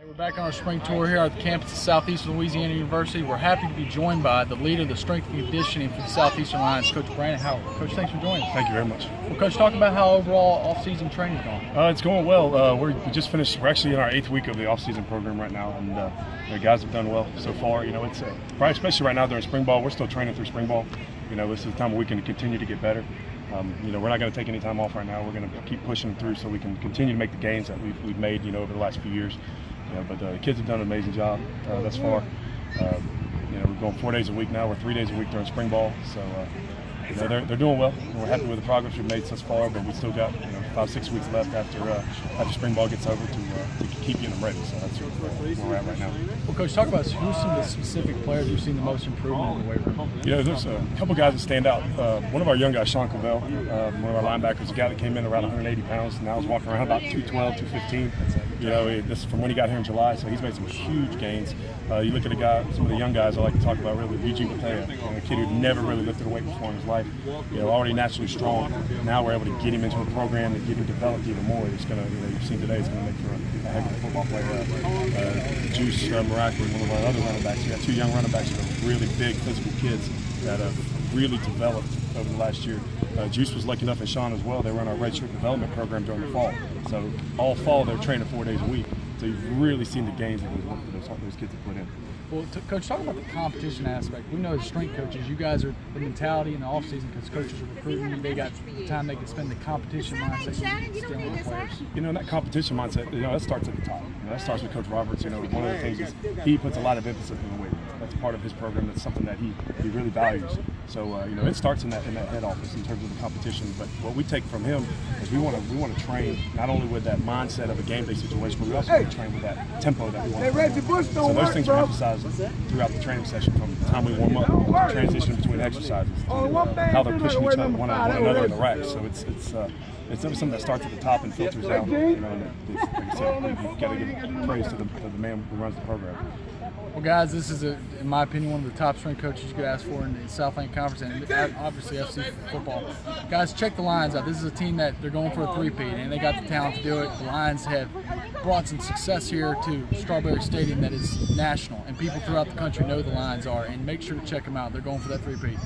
Hey, we're back on our spring tour here at the campus of Southeastern Louisiana University. We're happy to be joined by the leader of the strength and conditioning for the Southeastern Lions, Coach Brandon Howard. Coach, thanks for joining us. Thank you very much. Well, Coach, talk about how overall off-season training is going. It's going well. We just finished. We're actually in our 8th week of the off-season program right now, and the guys have done well so far. It's probably, especially right now during spring ball. We're still training through spring ball. This is the time where we can continue to get better. We're not going to take any time off right now. We're going to keep pushing through so we can continue to make the gains that we've made, over the last few years. But the kids have done an amazing job thus far. We're going 4 days a week now. We're 3 days a week during spring ball. So, they're doing well. We're happy with the progress we've made thus far, but we still got 5-6 weeks left after spring ball gets over to keep getting them ready. So that's where we're at right now. Well, Coach, talk about who's some of the specific players you've seen the most improvement in the weight room. There's a couple guys that stand out. One of our young guys, Sean Cavell, one of our linebackers, a guy that came in around 180 pounds, now is walking around about 212, 215. This is from when he got here in July, so he's made some huge gains. You look at some of the young guys I like to talk about really, Eugene Matea, a kid who never really lifted a weight before in his life, already naturally strong. Now we're able to get him into a program and get him developed even more. It's going to, you've seen today, it's going to make for a heck of a football player. Juice Maracki, one of our other running backs. We got 2 young running backs that are really big physical kids that have really developed over the last year. Juice was lucky enough, and Sean as well. They run our redshirt development program during the fall. So all fall they're training 4 days a week. So you've really seen the gains that those kids have put in. Well, Coach, talk about the competition aspect. We know as strength coaches, you guys are the mentality in the offseason because coaches are recruiting you. They got the time they can spend the competition mindset instilling in players. That competition mindset, that starts at the top. That starts with Coach Roberts. One of the things is he puts a lot of emphasis in the weight room. That's part of his program. That's something that he really values. So it starts in that head office in terms of the competition. But what we take from him is we want to train not only with that mindset of a game day situation, but we also want to train with that tempo that we want to play. So those things are emphasized throughout the training session, from the time we warm up to transition between exercises, to how they're pushing each other one another in the rack. So it's something that starts at the top and filters down. Like I said, you've got to give praise to the man who runs the program. Well, guys, this is, in my opinion, one of the top strength coaches you could ask for in the Southland Conference and obviously FC football. Guys, check the Lions out. This is a team that they're going for a three-peat, and they got the talent to do it. The Lions have brought some success here to Strawberry Stadium that is national, and people throughout the country know the Lions are, and make sure to check them out. They're going for that three-peat.